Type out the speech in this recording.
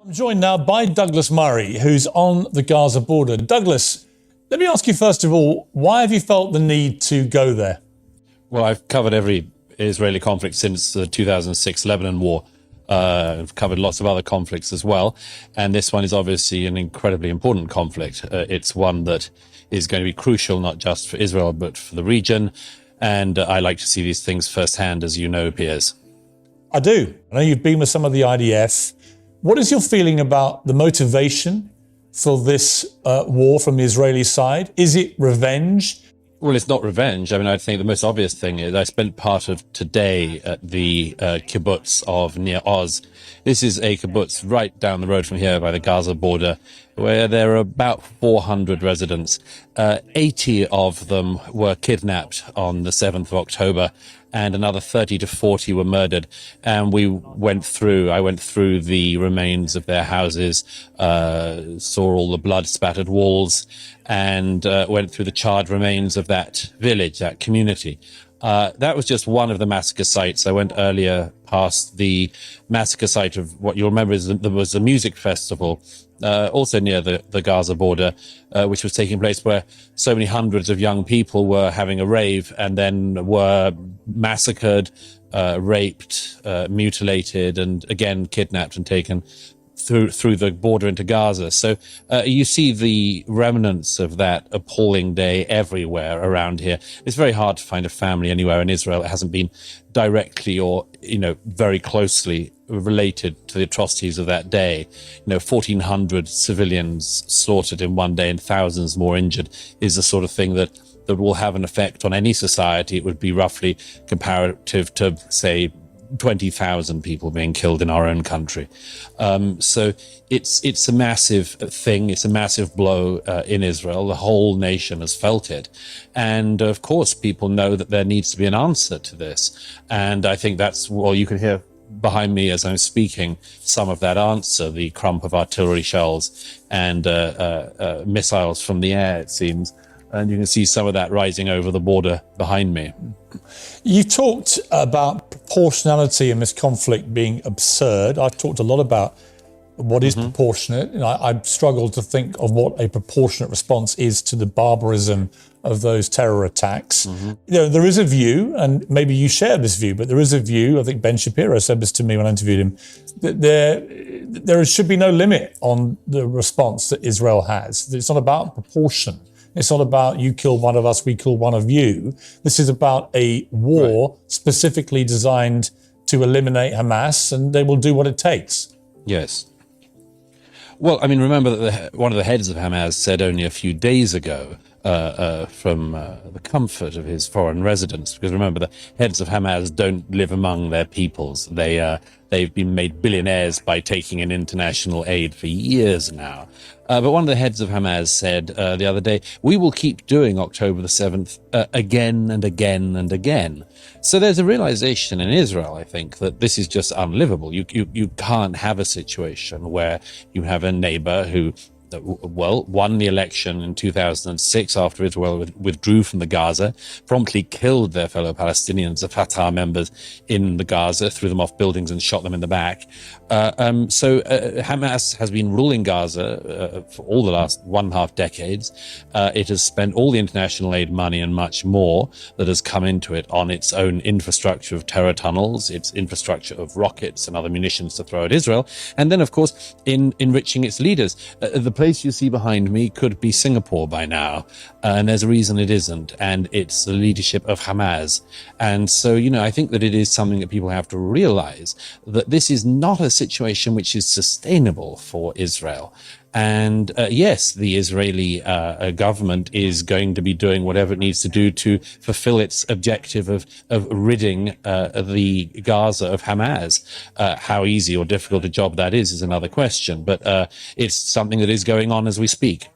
I'm joined now by Douglas Murray, who's on the Gaza border. Douglas, let me ask you first of all, why have you felt the need to go there? Well, I've covered every Israeli conflict since the 2006 Lebanon war. I've covered lots of other conflicts as well. And this one is obviously an incredibly important conflict. It's one that is going to be crucial, not just for Israel, but for the region. And I like to see these things firsthand, as you know, Piers. I do. I know you've been with some of the IDF. What is your feeling about the motivation for this war from the Israeli side? Is it revenge? Well, it's not revenge. I mean, I think the most obvious thing is I spent part of today at the kibbutz of near Oz. This is a kibbutz right down the road from here by the Gaza border, where there are about 400 residents. 80 of them were kidnapped on the 7th of October, and another 30 to 40 were murdered. And I went through the remains of their houses, saw all the blood-spattered walls, and went through the charred remains of that village, that community. That was just one of the massacre sites. I went earlier past the massacre site of what you'll remember there was a music festival, also near the Gaza border, which was taking place, where so many hundreds of young people were having a rave and then were massacred, raped, mutilated, and again kidnapped and taken through the border into Gaza. So you see the remnants of that appalling day everywhere around here. It's very hard to find a family anywhere in Israel that hasn't been directly or, very closely related to the atrocities of that day. 1,400 civilians slaughtered in one day and thousands more injured is the sort of thing that will have an effect on any society. It would be roughly comparative to, say, 20,000 people being killed in our own country. So it's a massive thing. It's a massive blow in Israel. The whole nation has felt it. And of course, people know that there needs to be an answer to this. And I think you can hear behind me as I'm speaking some of that answer, the crump of artillery shells and missiles from the air, it seems. And you can see some of that rising over the border behind me. You've talked about proportionality in this conflict being absurd. I've talked a lot about what is proportionate. I've struggled to think of what a proportionate response is to the barbarism of those terror attacks. There is a view, and maybe you share this view, but there is a view, I think Ben Shapiro said this to me when I interviewed him, that there should be no limit on the response that Israel has. It's not about proportion. It's not about you kill one of us, we kill one of you. This is about a war specifically designed to eliminate Hamas, and they will do what it takes. Yes. Well, I mean, remember that one of the heads of Hamas said only a few days ago from the comfort of his foreign residence, because remember, the heads of Hamas don't live among their peoples. They've been made billionaires by taking in international aid for years now. But one of the heads of Hamas said the other day, we will keep doing October the 7th again and again and again. So there's a realization in Israel, I think, that this is just unlivable. You can't have a situation where you have a neighbor who won the election in 2006 after Israel withdrew from the Gaza, promptly killed their fellow Palestinians, the Fatah members in the Gaza, threw them off buildings and shot them in the back. So Hamas has been ruling Gaza for all the last 1.5 decades. It has spent all the international aid money and much more that has come into it on its own infrastructure of terror tunnels, its infrastructure of rockets and other munitions to throw at Israel, and then, of course, in enriching its leaders. The place you see behind me could be Singapore by now, and there's a reason it isn't, and it's the leadership of Hamas. And so, I think that it is something that people have to realize, that this is not a situation which is sustainable for Israel. And yes, the Israeli government is going to be doing whatever it needs to do to fulfill its objective of ridding the Gaza of Hamas. How easy or difficult a job that is another question, but it's something that is going on as we speak.